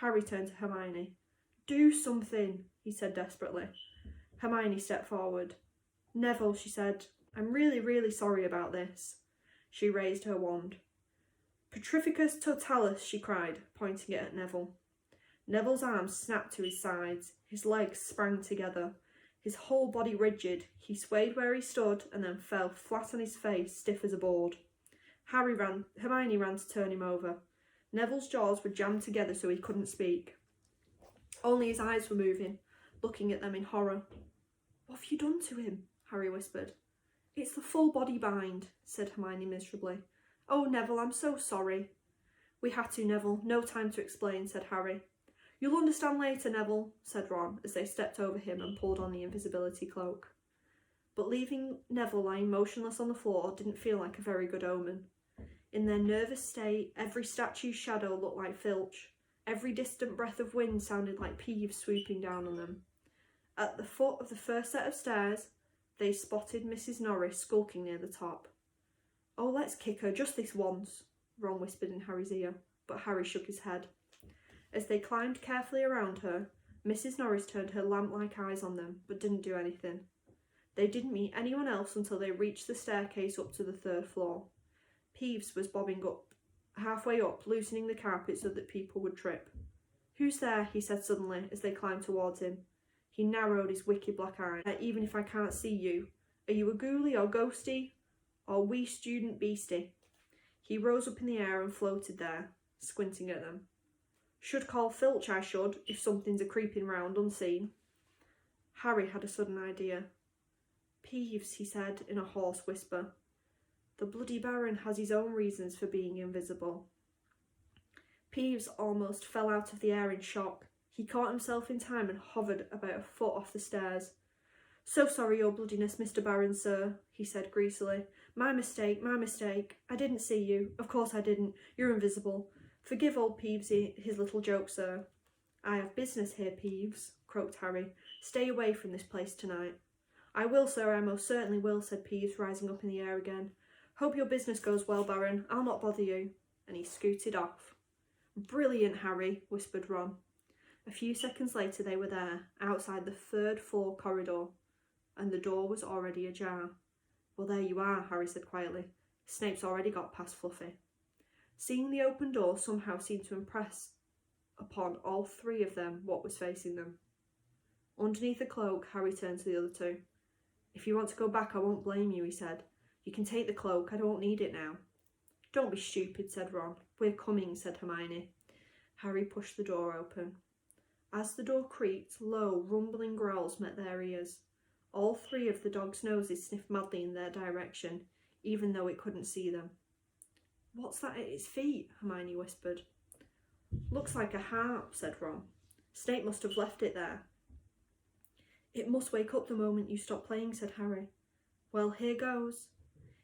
Harry turned to Hermione. "Do something," he said desperately. Hermione stepped forward. "Neville," she said, "I'm really, really sorry about this." She raised her wand. "Petrificus totalis," she cried, pointing it at Neville. Neville's arms snapped to his sides. His legs sprang together. His whole body rigid, he swayed where he stood and then fell flat on his face, stiff as a board. Hermione ran to turn him over. Neville's jaws were jammed together so he couldn't speak. Only his eyes were moving, looking at them in horror. "What have you done to him?" Harry whispered. "It's the full body bind," said Hermione miserably. "Oh, Neville, I'm so sorry." "We had to, Neville. No time to explain," said Harry. "You'll understand later, Neville," said Ron, as they stepped over him and pulled on the invisibility cloak. But leaving Neville lying motionless on the floor didn't feel like a very good omen. In their nervous state, every statue's shadow looked like Filch. Every distant breath of wind sounded like Peeves swooping down on them. At the foot of the first set of stairs, they spotted Mrs. Norris skulking near the top. "Oh, let's kick her, just this once," Ron whispered in Harry's ear, but Harry shook his head. As they climbed carefully around her, Mrs. Norris turned her lamp-like eyes on them, but didn't do anything. They didn't meet anyone else until they reached the staircase up to the 3rd floor. Peeves was bobbing up, halfway up, loosening the carpet so that people would trip. "Who's there?" he said suddenly as they climbed towards him. He narrowed his wicked black eye. "Even if I can't see you, are you a ghoulie or ghosty, or wee student beastie?" He rose up in the air and floated there, squinting at them. "Should call Filch, I should, if something's a creeping round unseen." Harry had a sudden idea. "Peeves," he said in a hoarse whisper. "The bloody Baron has his own reasons for being invisible." Peeves almost fell out of the air in shock. He caught himself in time and hovered about a foot off the stairs. "So sorry, your bloodiness, Mr. Baron, sir," he said greasily. My mistake. I didn't see you. Of course I didn't. You're invisible. Forgive old Peevesy his little joke, sir." "I have business here, Peeves," croaked Harry. "Stay away from this place tonight." "I will, sir, I most certainly will," said Peeves, rising up in the air again. "Hope your business goes well, Baron. I'll not bother you." And he scooted off. "Brilliant, Harry," whispered Ron. A few seconds later they were there, outside the 3rd floor corridor, and the door was already ajar. "Well, there you are," Harry said quietly. "Snape's already got past Fluffy." Seeing the open door somehow seemed to impress upon all 3 of them what was facing them. Underneath the cloak, Harry turned to the other 2. "If you want to go back, I won't blame you," he said. "You can take the cloak, I don't need it now." "Don't be stupid," said Ron. "We're coming," said Hermione. Harry pushed the door open. As the door creaked, low, rumbling growls met their ears. All 3 of the dog's noses sniffed madly in their direction, even though it couldn't see them. "What's that at its feet?" Hermione whispered. "Looks like a harp," said Ron. "Snape must have left it there." "It must wake up the moment you stop playing," said Harry. "Well, here goes."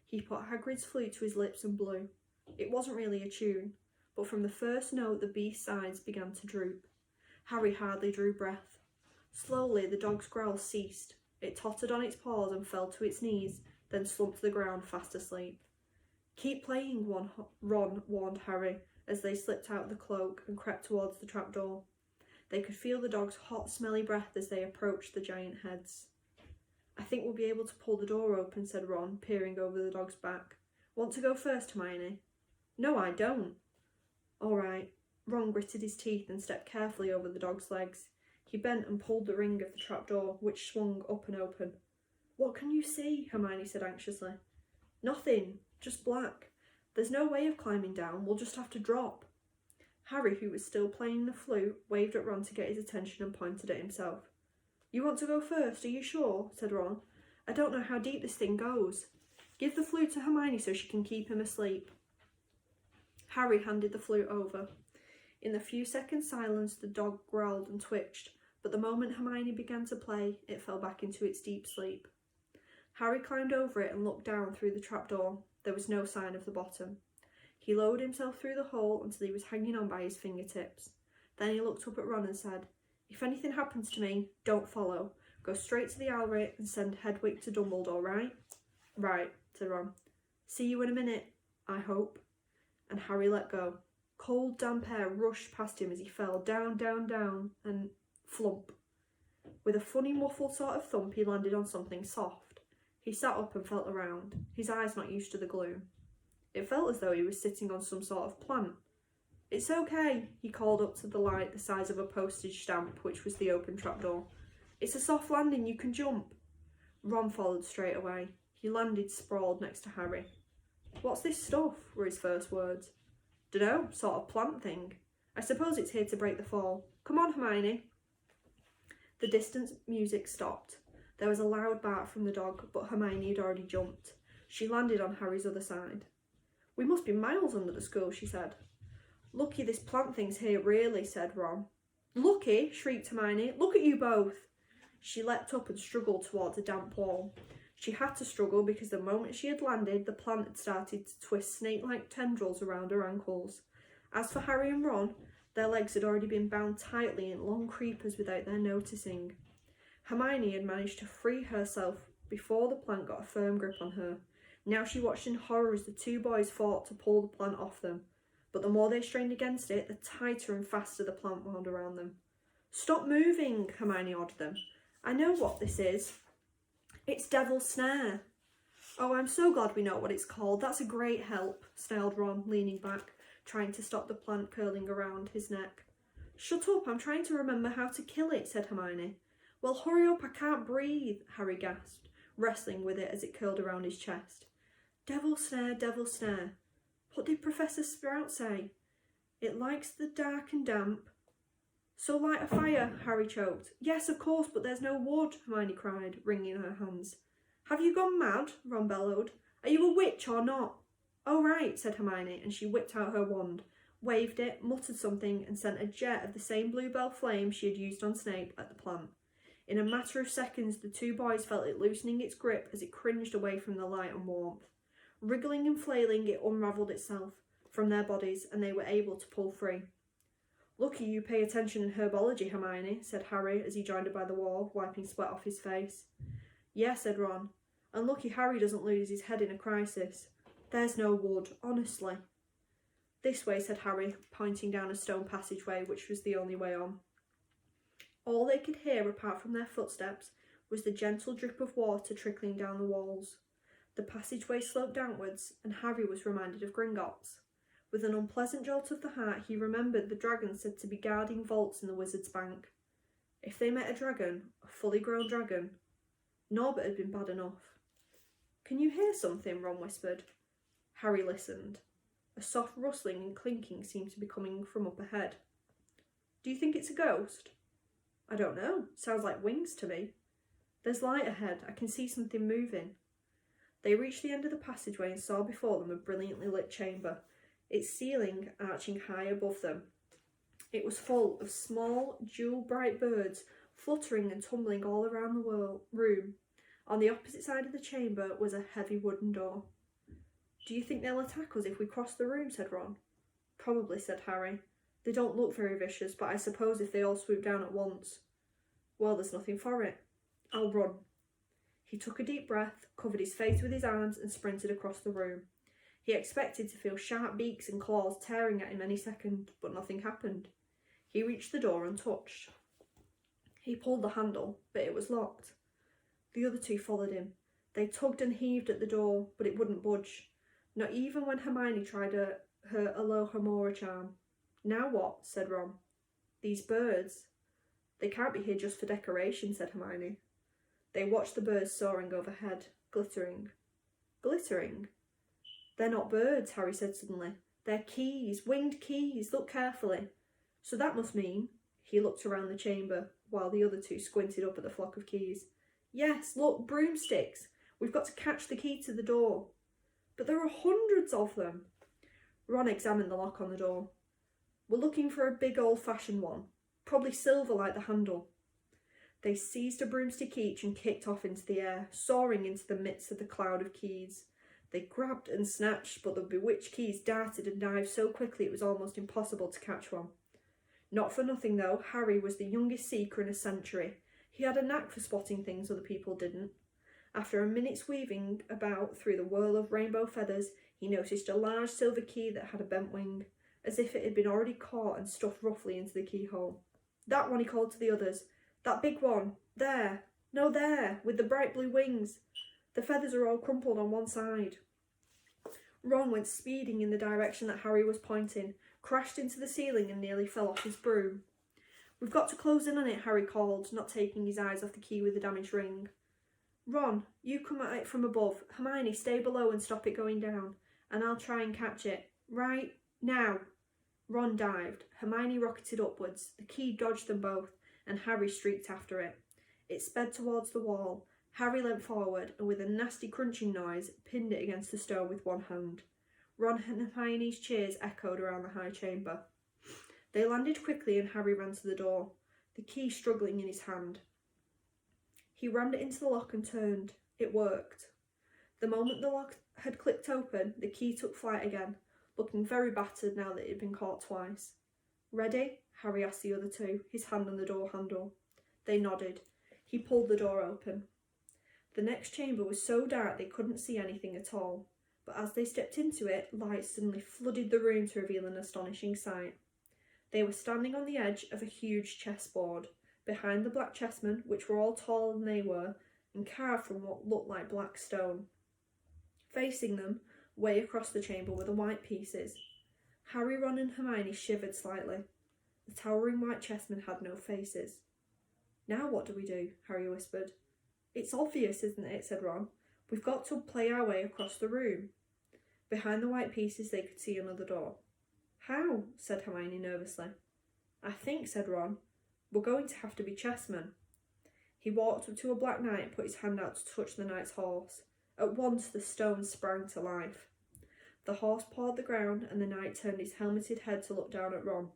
He put Hagrid's flute to his lips and blew. It wasn't really a tune, but from the first note the beast's eyes began to droop. Harry hardly drew breath. Slowly the dog's growls ceased. It tottered on its paws and fell to its knees, then slumped to the ground fast asleep. "Keep playing," Ron warned Harry as they slipped out of the cloak and crept towards the trapdoor. They could feel the dog's hot, smelly breath as they approached the giant heads. "I think we'll be able to pull the door open," said Ron, peering over the dog's back. "Want to go first, Hermione?" "No, I don't." "All right." Ron gritted his teeth and stepped carefully over the dog's legs. He bent and pulled the ring of the trapdoor, which swung up and open. "What can you see?" Hermione said anxiously. "Nothing, just black. There's no way of climbing down, we'll just have to drop." Harry, who was still playing the flute, waved at Ron to get his attention and pointed at himself. "You want to go first, are you sure?" said Ron. "I don't know how deep this thing goes." "Give the flute to Hermione so she can keep him asleep." Harry handed the flute over. In the few seconds' silence, the dog growled and twitched, but the moment Hermione began to play, it fell back into its deep sleep. Harry climbed over it and looked down through the trapdoor. There was no sign of the bottom. He lowered himself through the hole until he was hanging on by his fingertips. Then he looked up at Ron and said, "If anything happens to me, don't follow. Go straight to the Owlry and send Hedwig to Dumbledore, right?" "Right," said Ron. "See you in a minute, I hope." And Harry let go. Cold, damp air rushed past him as he fell down, down, down, and flump. With a funny, muffled sort of thump, he landed on something soft. He sat up and felt around, his eyes not used to the gloom. It felt as though he was sitting on some sort of plant. "It's okay," he called up to the light the size of a postage stamp, which was the open trapdoor. "It's a soft landing, you can jump." Ron followed straight away. He landed sprawled next to Harry. "What's this stuff?" were his first words. "Dunno, sort of plant thing. I suppose it's here to break the fall. Come on, Hermione." The distant music stopped. There was a loud bark from the dog, but Hermione had already jumped. She landed on Harry's other side. "We must be miles under the school," she said. "Lucky this plant thing's here, really," said Ron. "Lucky?" shrieked Hermione. "Look at you both." She leapt up and struggled towards a damp wall. She had to struggle because the moment she had landed, the plant had started to twist snake-like tendrils around her ankles. As for Harry and Ron, their legs had already been bound tightly in long creepers without their noticing. Hermione had managed to free herself before the plant got a firm grip on her. Now she watched in horror as the two boys fought to pull the plant off them. But the more they strained against it, the tighter and faster the plant wound around them. "Stop moving," Hermione ordered them. "I know what this is. It's Devil's Snare." "Oh, I'm so glad we know what it's called. That's a great help," snarled Ron, leaning back, trying to stop the plant curling around his neck. "Shut up, I'm trying to remember how to kill it," said Hermione. "Well, hurry up, I can't breathe," Harry gasped, wrestling with it as it curled around his chest. Devil's Snare, Devil's Snare. What did Professor Sprout say? It likes the dark and damp. "So light a fire," Harry choked. "Yes, of course, but there's no wood," Hermione cried, wringing her hands. "Have you gone mad?" Ron bellowed. "Are you a witch or not?" "Oh, right," said Hermione, and she whipped out her wand, waved it, muttered something, and sent a jet of the same bluebell flame she had used on Snape at the plant. In a matter of seconds, the two boys felt it loosening its grip as it cringed away from the light and warmth. Wriggling and flailing, it unravelled itself from their bodies, and they were able to pull free. "Lucky you pay attention in herbology, Hermione," said Harry as he joined her by the wall, wiping sweat off his face. "Yeah," said Ron, "and lucky Harry doesn't lose his head in a crisis. There's no wood, honestly." "This way," said Harry, pointing down a stone passageway, which was the only way on. All they could hear, apart from their footsteps, was the gentle drip of water trickling down the walls. The passageway sloped downwards, and Harry was reminded of Gringotts. With an unpleasant jolt of the heart, he remembered the dragon said to be guarding vaults in the Wizard's Bank. If they met a dragon, a fully grown dragon, Norbert had been bad enough. "Can you hear something?" Ron whispered. Harry listened. A soft rustling and clinking seemed to be coming from up ahead. "Do you think it's a ghost?" "I don't know. Sounds like wings to me." "There's light ahead. I can see something moving." They reached the end of the passageway and saw before them a brilliantly lit chamber, its ceiling arching high above them. It was full of small, jewel-bright birds fluttering and tumbling all around the room. On the opposite side of the chamber was a heavy wooden door. "Do you think they'll attack us if we cross the room?" said Ron. "Probably," said Harry. "They don't look very vicious, but I suppose if they all swoop down at once." "Well, there's nothing for it. I'll run." He took a deep breath, covered his face with his arms, and sprinted across the room. He expected to feel sharp beaks and claws tearing at him any second, but nothing happened. He reached the door untouched. He pulled the handle, but it was locked. The other two followed him. They tugged and heaved at the door, but it wouldn't budge, not even when Hermione tried her Alohomora charm. "Now what?" said Ron. "These birds. They can't be here just for decoration," said Hermione. They watched the birds soaring overhead, glittering. Glittering? "They're not birds," Harry said suddenly. "They're keys, winged keys. Look carefully." "So that must mean—" He looked around the chamber, while the other two squinted up at the flock of keys. "Yes, look, broomsticks. We've got to catch the key to the door." "But there are hundreds of them." Ron examined the lock on the door. "We're looking for a big old-fashioned one, probably silver like the handle." They seized a broomstick each and kicked off into the air, soaring into the midst of the cloud of keys. They grabbed and snatched, but the bewitched keys darted and dived so quickly it was almost impossible to catch one. Not for nothing, though, Harry was the youngest seeker in a century. He had a knack for spotting things other people didn't. After a minute's weaving about through the whirl of rainbow feathers, he noticed a large silver key that had a bent wing. as if it had been already caught and stuffed roughly into the keyhole. "That one," he called to the others. "That big one. There. No, there, with the bright blue wings. The feathers are all crumpled on one side." Ron went speeding in the direction that Harry was pointing, crashed into the ceiling and nearly fell off his broom. "We've got to close in on it," Harry called, not taking his eyes off the key with the damaged ring. "Ron, you come at it from above. Hermione, stay below and stop it going down, and I'll try and catch it. Right now." Ron dived. Hermione rocketed upwards. The key dodged them both, and Harry streaked after it. It sped towards the wall. Harry leant forward and, with a nasty crunching noise, pinned it against the stone with one hand. Ron and Hermione's cheers echoed around the high chamber. They landed quickly and Harry ran to the door, the key struggling in his hand. He rammed it into the lock and turned. It worked. The moment the lock had clicked open, the key took flight again, looking very battered now that it had been caught twice. "Ready?" Harry asked the other two, his hand on the door handle. They nodded. He pulled the door open. The next chamber was so dark they couldn't see anything at all, but as they stepped into it, light suddenly flooded the room to reveal an astonishing sight. They were standing on the edge of a huge chessboard, behind the black chessmen, which were all taller than they were, and carved from what looked like black stone. Facing them, way across the chamber, were the white pieces. Harry, Ron and Hermione shivered slightly. The towering white chessmen had no faces. "Now what do we do?" Harry whispered. "It's obvious, isn't it?" said Ron. "We've got to play our way across the room." Behind the white pieces they could see another door. "How?" said Hermione nervously. "I think," said Ron, "we're going to have to be chessmen." He walked up to a black knight and put his hand out to touch the knight's horse. At once the stone sprang to life. The horse pawed the ground and the knight turned his helmeted head to look down at Ron.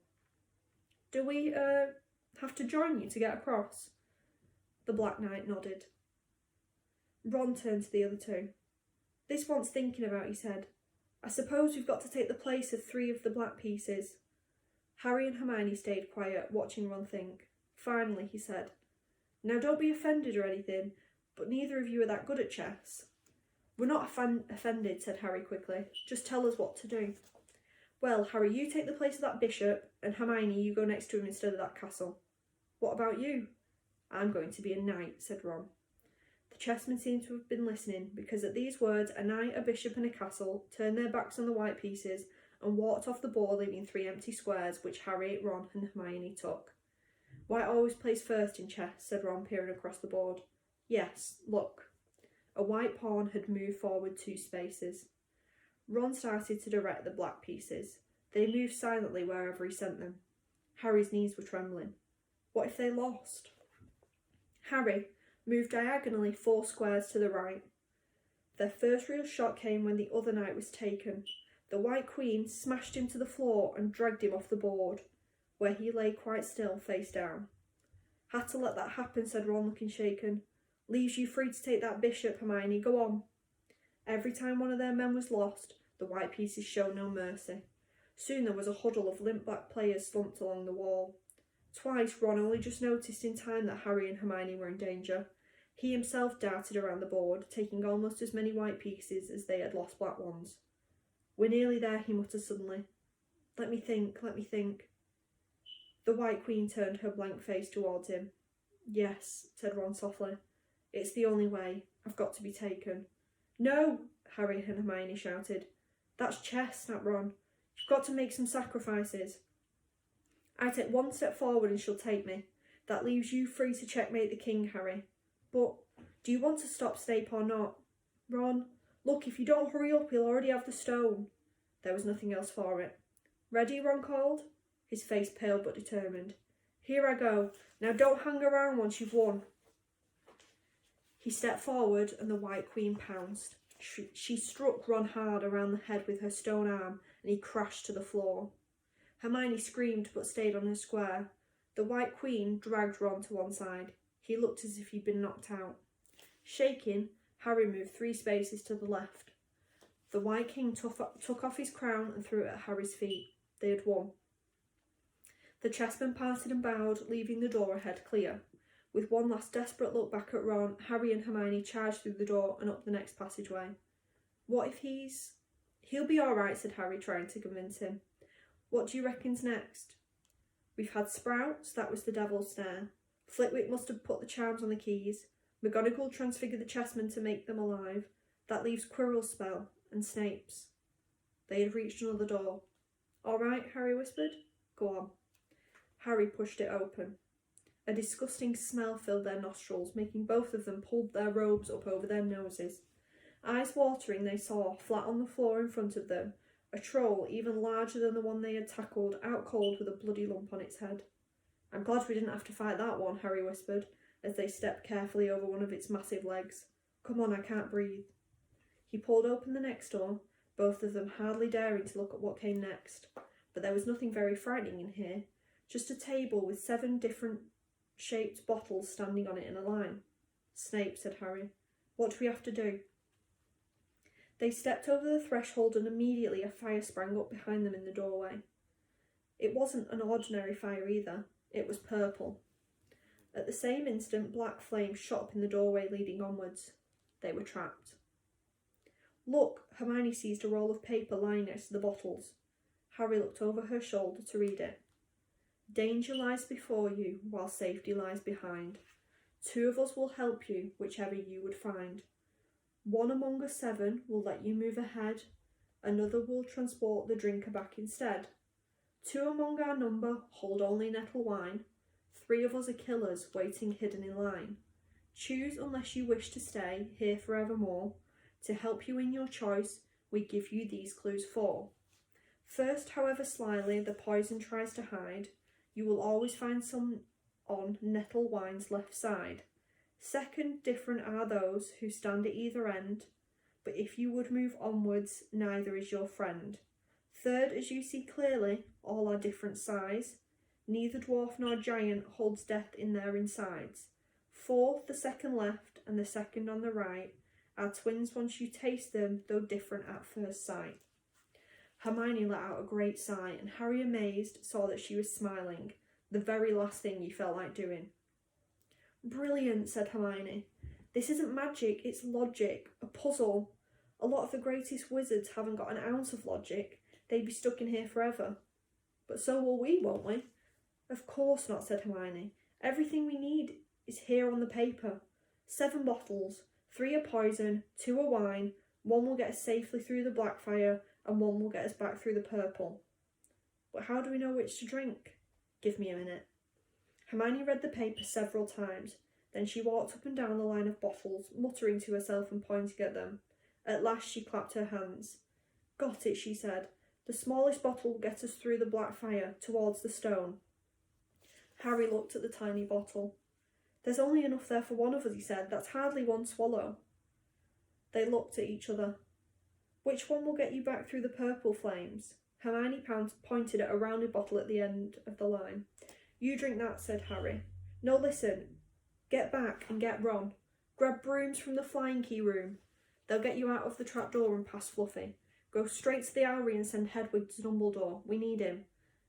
"Do we, have to join you to get across?" The black knight nodded. Ron turned to the other two. "This wants thinking about," he said. "I suppose we've got to take the place of 3 of the black pieces." Harry and Hermione stayed quiet, watching Ron think. Finally, he said, "Now don't be offended or anything, but neither of you are that good at chess." "We're not offended," said Harry quickly. "Just tell us what to do." "Well, Harry, you take the place of that bishop, and Hermione, you go next to him instead of that castle." "What about you?" "I'm going to be a knight," said Ron. The chessmen seemed to have been listening, because at these words a knight, a bishop and a castle turned their backs on the white pieces and walked off the board, leaving 3 empty squares, which Harry, Ron and Hermione took. "White always plays first in chess," said Ron, peering across the board. "Yes, look." A white pawn had moved forward 2 spaces. Ron started to direct the black pieces. They moved silently wherever he sent them. Harry's knees were trembling. What if they lost? "Harry, move diagonally 4 squares to the right." Their first real shot came when the other knight was taken. The white queen smashed him to the floor and dragged him off the board, where he lay quite still, face down. "Had to let that happen," said Ron, looking shaken. "Leaves you free to take that bishop, Hermione. Go on." Every time one of their men was lost, the white pieces showed no mercy. Soon there was a huddle of limp black players slumped along the wall. Twice Ron only just noticed in time that Harry and Hermione were in danger. He himself darted around the board, taking almost as many white pieces as they had lost black ones. "We're nearly there," he muttered suddenly. Let me think. The white queen turned her blank face towards him. "Yes," said Ron softly. "It's the only way. I've got to be taken." "No!" Harry and Hermione shouted. "That's chess," snapped Ron. "You've got to make some sacrifices." "I take 1 step forward and she'll take me. That leaves you free to checkmate the king, Harry. But do you want to stop Snape or not?" "Ron, look, if you don't hurry up, he'll already have the stone." There was nothing else for it. "Ready?" Ron called, his face pale but determined. "Here I go. Now don't hang around once you've won." He stepped forward and the white queen pounced. She struck Ron hard around the head with her stone arm and he crashed to the floor. Hermione screamed but stayed on her square. The white queen dragged Ron to one side. He looked as if he'd been knocked out. Shaking, Harry moved 3 spaces to the left. The white king took off his crown and threw it at Harry's feet. They had won. The chessmen parted and bowed, leaving the door ahead clear. With one last desperate look back at Ron, Harry and Hermione charged through the door and up the next passageway. "What if he's—" "He'll be all right," said Harry, trying to convince him. What do you reckon's next? We've had Sprouts, that was the devil's snare. Flitwick must have put the charms on the keys. McGonagall transfigured the chessmen to make them alive. That leaves Quirrell's spell, and Snape's. They had reached another door. All right, Harry whispered. Go on. Harry pushed it open. A disgusting smell filled their nostrils, making both of them pull their robes up over their noses. Eyes watering, they saw, flat on the floor in front of them, a troll even larger than the one they had tackled, out cold with a bloody lump on its head. I'm glad we didn't have to fight that one, Harry whispered, as they stepped carefully over one of its massive legs. Come on, I can't breathe. He pulled open the next door, both of them hardly daring to look at what came next. But there was nothing very frightening in here, just a table with 7 different shaped bottles standing on it in a line. Snape, said Harry. What do we have to do? They stepped over the threshold and immediately a fire sprang up behind them in the doorway. It wasn't an ordinary fire either. It was purple. At the same instant, black flames shot up in the doorway leading onwards. They were trapped. Look, Hermione seized a roll of paper lying next to the bottles. Harry looked over her shoulder to read it. Danger lies before you, while safety lies behind. 2 of us will help you, whichever you would find. 1 among us 7 will let you move ahead. Another will transport the drinker back instead. 2 among our number hold only nettle wine. 3 of us are killers, waiting hidden in line. Choose unless you wish to stay here forevermore. To help you in your choice, we give you these clues 4. First, however slyly the poison tries to hide, you will always find some on nettle wine's left side. Second, different are those who stand at either end, but if you would move onwards, neither is your friend. Third, as you see clearly, all are different size. Neither dwarf nor giant holds death in their insides. Fourth, the second left and the second on the right are twins once you taste them, though different at first sight. Hermione let out a great sigh, and Harry, amazed, saw that she was smiling, the very last thing he felt like doing. Brilliant, said Hermione. This isn't magic, it's logic, a puzzle. A lot of the greatest wizards haven't got an ounce of logic. They'd be stuck in here forever. But so will we, won't we? Of course not, said Hermione. Everything we need is here on the paper. 7 bottles, 3 are poison, 2 are wine, 1 will get us safely through the Blackfire, and 1 will get us back through the purple. But how do we know which to drink? Give me a minute. Hermione read the paper several times. Then she walked up and down the line of bottles, muttering to herself and pointing at them. At last she clapped her hands. Got it, she said. The smallest bottle will get us through the Blackfire, towards the stone. Harry looked at the tiny bottle. There's only enough there for 1 of us, he said. That's hardly 1 swallow. They looked at each other. Which one will get you back through the purple flames? Hermione pointed at a rounded bottle at the end of the line. You drink that, said Harry. No, listen. Get back and get Ron. Grab brooms from the flying key room. They'll get you out of the trapdoor and past Fluffy. Go straight to the Owlry and send Hedwig to Dumbledore. We need him.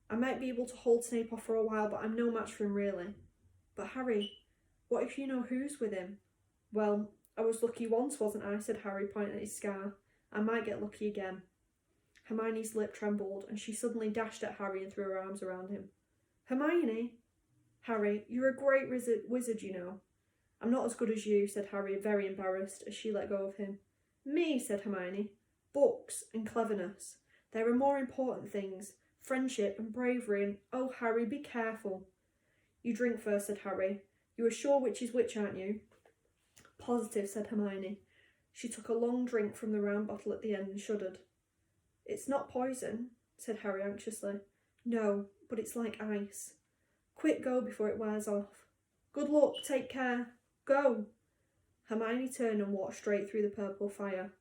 I might be able to hold Snape off for a while, but I'm no match for him, really. But Harry, what if you know who's with him? Well, I was lucky once, wasn't I, said Harry, pointing at his scar. I might get lucky again. Hermione's lip trembled, and she suddenly dashed at Harry and threw her arms around him. Hermione! Harry, you're a great wizard, you know. I'm not as good as you, said Harry, very embarrassed, as she let go of him. Me, said Hermione. Books and cleverness. There are more important things. Friendship and bravery and... Oh, Harry, be careful. You drink first, said Harry. You are sure which is which, aren't you? Positive, said Hermione. She took a long drink from the round bottle at the end and shuddered. It's not poison, said Harry anxiously. No, but it's like ice. Quick, go before it wears off. Good luck, take care. Go! Hermione turned and walked straight through the purple fire.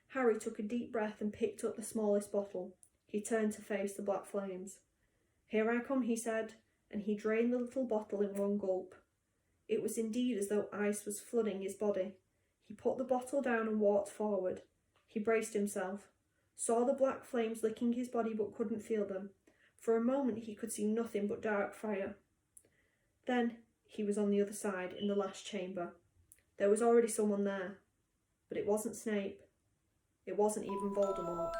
Harry took a deep breath and picked up the smallest bottle. He turned to face the black flames. Here I come, he said, and he drained the little bottle in one gulp. It was indeed as though ice was flooding his body. He put the bottle down and walked forward. He braced himself, saw the black flames licking his body but couldn't feel them. For a moment he could see nothing but dark fire. Then he was on the other side, in the last chamber. There was already someone there. But it wasn't Snape. It wasn't even Voldemort.